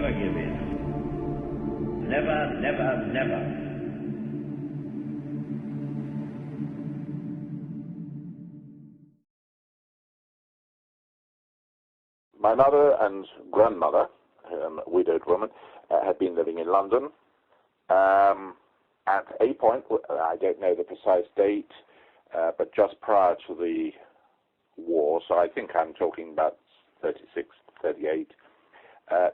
never give in. Never, never, never. My mother and grandmother, a widowed woman, had been living in London. At a point, I don't know the precise date, but just prior to the war, so I think I'm talking about 36, 38,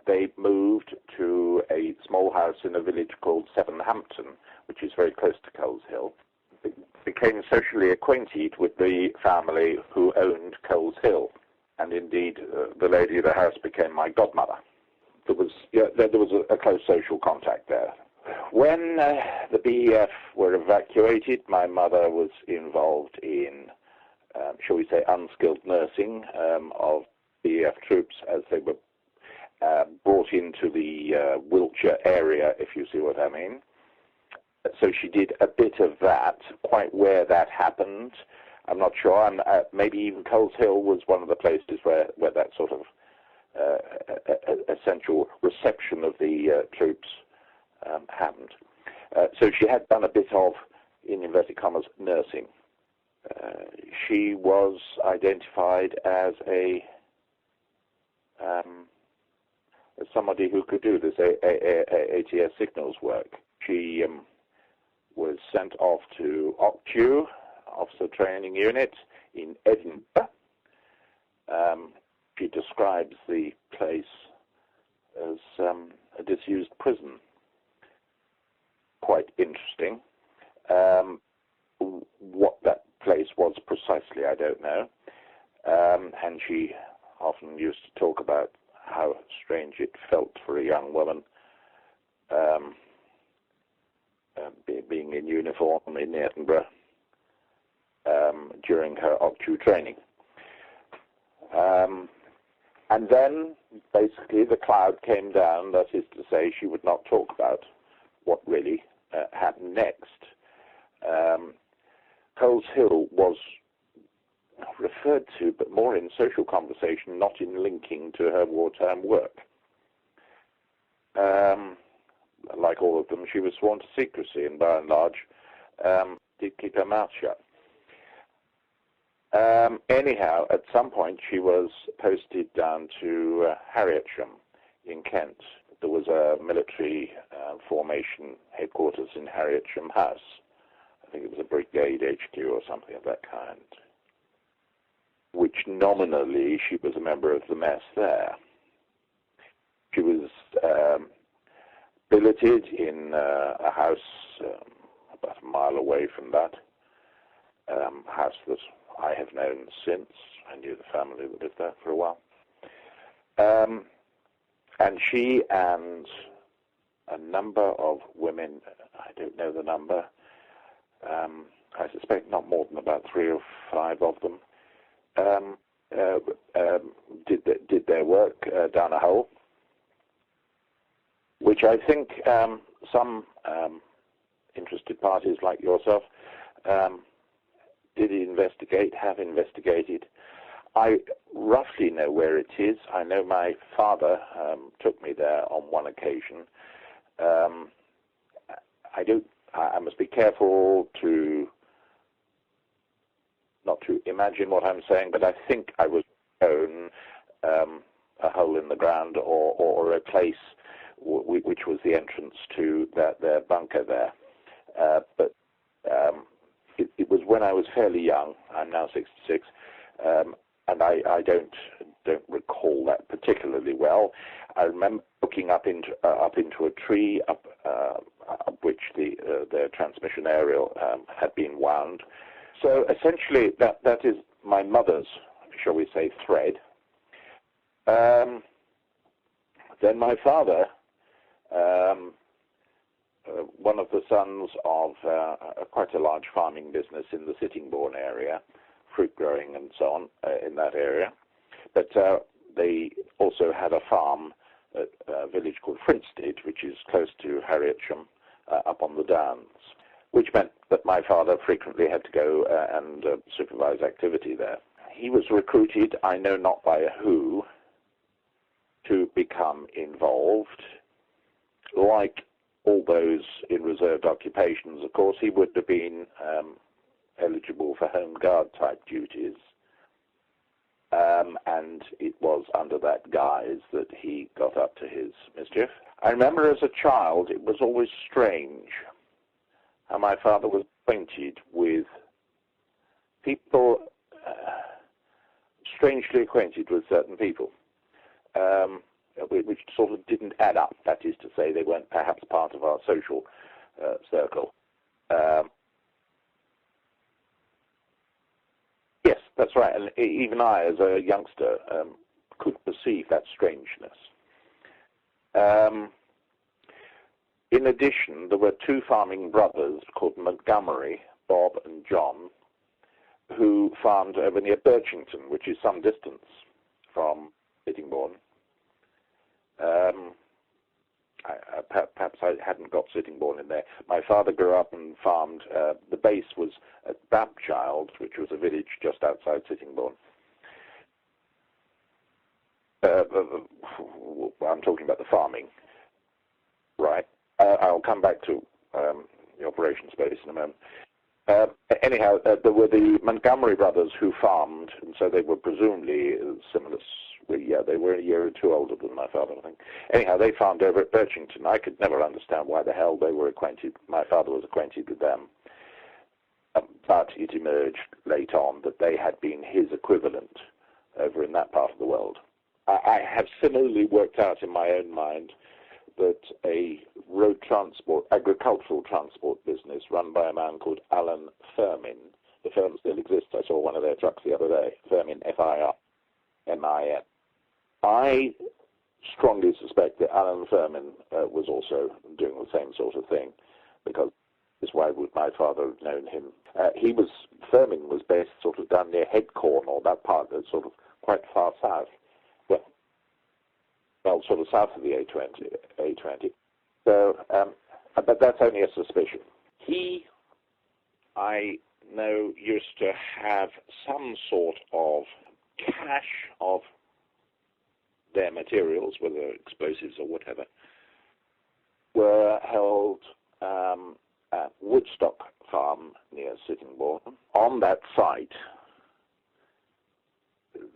they moved to a small house in a village called Sevenhampton, which is very close to Coleshill. Became socially acquainted with the family who owned Coleshill. And indeed, the lady of the house became my godmother. There was a close social contact there. When the BEF were evacuated, my mother was involved in, shall we say, unskilled nursing of BEF troops as they were brought into the Wiltshire area, if you see what I mean. So she did a bit of that. Quite where that happened, I'm not sure. Maybe even Coleshill was one of the places where that sort of essential reception of the troops happened. So she had done a bit of, in inverted commas, nursing. She was identified as as somebody who could do this ATS signals work. She was sent off to OCTU, Officer Training Unit, in Edinburgh. She describes the place as a disused prison. Quite interesting. What that place was precisely, I don't know. And she often used to talk about how strange it felt for a young woman being in uniform in Edinburgh during her OCTU training. And then, basically, the cloud came down, that is to say, she would not talk about what really happened next. Coleshill was referred to, but more in social conversation, not in linking to her wartime work. Like all of them, she was sworn to secrecy, and by and large, did keep her mouth shut. Anyhow, at some point, she was posted down to Harrietsham in Kent. There was a military formation headquarters in Harrietsham House. I think it was a brigade HQ or something of that kind, which nominally she was a member of the mess there. She was billeted in a house about a mile away from that, house that I have known since. I knew the family that lived there for a while. And she and a number of women, I don't know the number, I suspect not more than about 3 or 5 of them, did their work down a hole, which I think some interested parties like yourself have investigated. I roughly know where it is. I know my father took me there on one occasion. I must be careful not to imagine what I'm saying, but I think I was shown a hole in the ground or a place which was the entrance to their bunker there. But it was when I was fairly young. I'm now 66, and I don't recall that particularly well. I remember looking up into a tree up which the transmission aerial had been wound. So essentially, that is my mother's, shall we say, thread. Then my father, one of the sons of quite a large farming business in the Sittingbourne area, fruit growing and so on in that area. But they also had a farm at a village called Frinstead, which is close to Harrietsham, up on the Downs, which meant that my father frequently had to go and supervise activity there. He was recruited, I know not by who, to become involved. Like all those in reserved occupations, of course, he would have been eligible for Home Guard type duties. And it was under that guise that he got up to his mischief. I remember as a child, it was always strange how my father was acquainted with people, strangely acquainted with certain people, which sort of didn't add up. That is to say, they weren't perhaps part of our social circle. Yes, that's right. And even I, as a youngster, could perceive that strangeness. In addition, there were two farming brothers called Montgomery, Bob and John, who farmed over near Birchington, which is some distance from Sittingbourne. Perhaps I hadn't got Sittingbourne in there. My father grew up and farmed. The base was at Babchild, which was a village just outside Sittingbourne. I'm talking about the farming, right? I'll come back to the operations base in a moment. Anyhow, there were the Montgomery brothers who farmed, and so they were presumably similar. Yeah, they were a year or two older than my father, I think. Anyhow, they farmed over at Birchington. I could never understand why the hell they were acquainted. My father was acquainted with them. But it emerged late on that they had been his equivalent over in that part of the world. I have similarly worked out in my own mind that a road transport, agricultural transport business run by a man called Alan Firmin, the firm still exists, I saw one of their trucks the other day, Firmin, F-I-R-M-I-N. I strongly suspect that Alan Firmin was also doing the same sort of thing, because that's why would my father have known him. Firmin was based sort of down near Headcorn, or that part that's sort of quite far south. Well, sort of south of the A20. So, but that's only a suspicion. He, I know, used to have some sort of cache of their materials, whether explosives or whatever, were held at Woodstock Farm near Sittingbourne. On that site,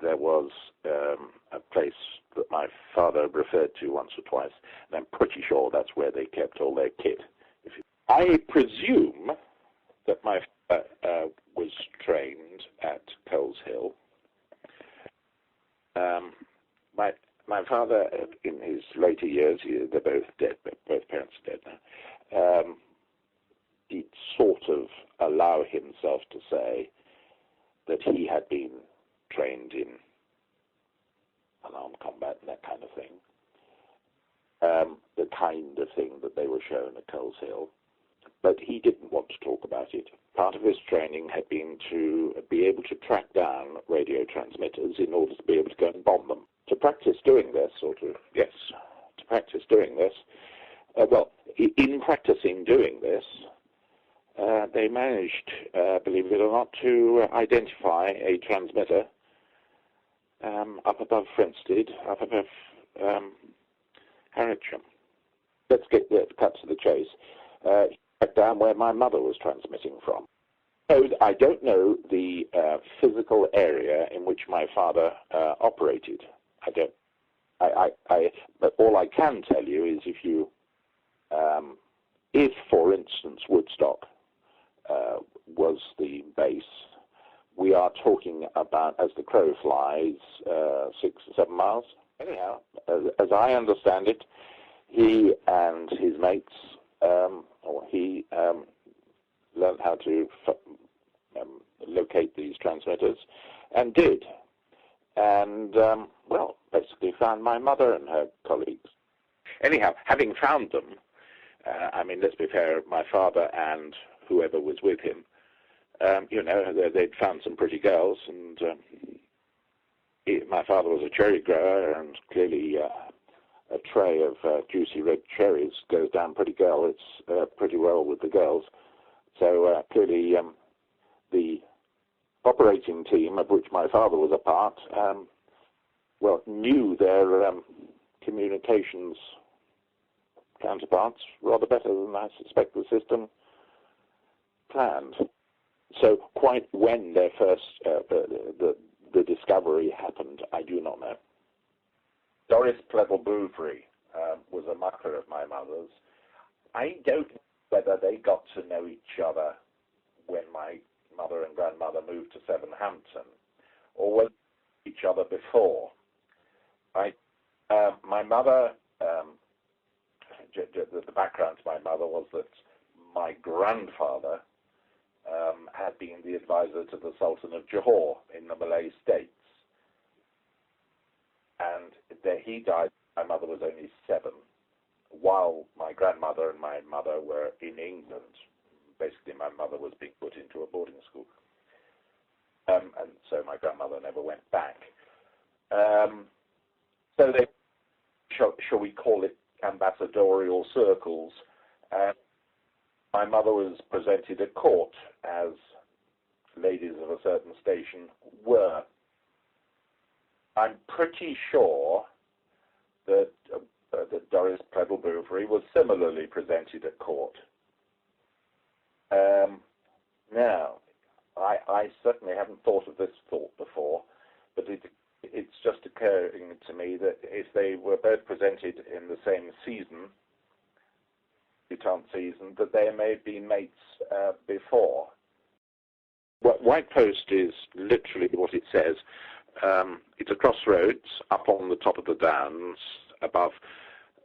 there was a place that my father referred to once or twice, and I'm pretty sure that's where they kept all their kit. I presume that my father was trained at Coles Hill. My father, in his later years, they're both dead, but both parents are dead now, he'd sort of allow himself to say that he had been trained in unarmed combat and that kind of thing, the kind of thing that they were shown at Coles Hill. But he didn't want to talk about it. Part of his training had been to be able to track down radio transmitters in order to be able to go and bomb them. To practice doing this, in practicing doing this, they managed, believe it or not, to identify a transmitter up above Frinstead, up above Harwich. Let's cut to the chase. Back down where my mother was transmitting from. So I don't know the physical area in which my father operated. I don't. But all I can tell you is if, for instance, Woodstock was the base, we are talking about, as the crow flies, 6 or 7 miles. Anyhow, as I understand it, he and his mates, he learned how to locate these transmitters, and did. And, basically found my mother and her colleagues. Anyhow, having found them, let's be fair, my father and whoever was with him, they'd found some pretty girls, and my father was a cherry grower, and clearly a tray of juicy red cherries goes down pretty pretty well with the girls. So clearly the operating team, of which my father was a part, knew their communications counterparts rather better than I suspect the system planned. So quite when their first, the discovery happened, I do not know. Doris Plevel-Bouverie was a mucker of my mother's. I don't know whether they got to know each other when my mother and grandmother moved to Sevenhampton, or whether they knew each other before. My mother, the background to my mother was that my grandfather had been the advisor to the Sultan of Johor in the Malay States. And he died, my mother was only 7, while my grandmother and my mother were in England. Basically, my mother was being put into a boarding school. And so my grandmother never went back. So they, shall we call it ambassadorial circles. My mother was presented at court, as ladies of a certain station were. I'm pretty sure that Doris Plevel-Bouverie was similarly presented at court. Now, I certainly haven't thought of this thought before, but it's just occurring to me that if they were both presented in the same season, debutante season, that they may have been mates before. White Post is literally what it says. It's a crossroads up on the top of the downs above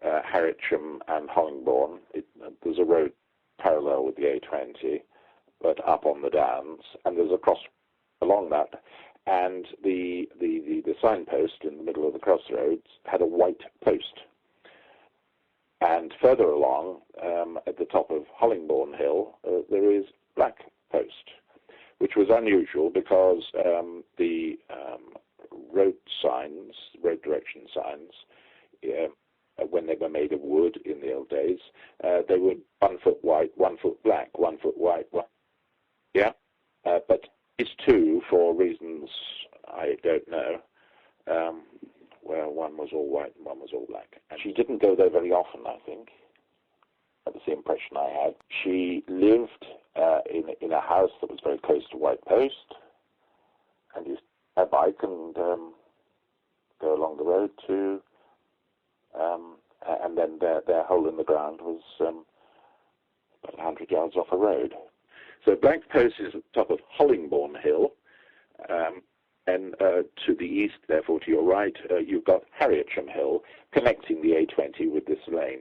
Harwich and Hollingbourne. There's a road parallel with the A20, but up on the downs, and there's a cross along that. And the signpost in the middle of the crossroads had a white post. And further along, at the top of Hollingbourne Hill, there is black post, which was unusual because the road direction signs, when they were made of wood in the old days, they were 1 foot white, 1 foot black, 1 foot white. Yeah, but these two, for reasons I don't know, where one was all white and one was all black. And she didn't go there very often, I think. That was the impression I had. She lived in a house that was very close to White Post, and used to have a bike and go along the road to, and then their hole in the ground was about 100 yards off a road. So Black Post is at the top of Hollingbourne Hill, and to the east, therefore to your right, you've got Harwich Hill connecting the A20 with this lane.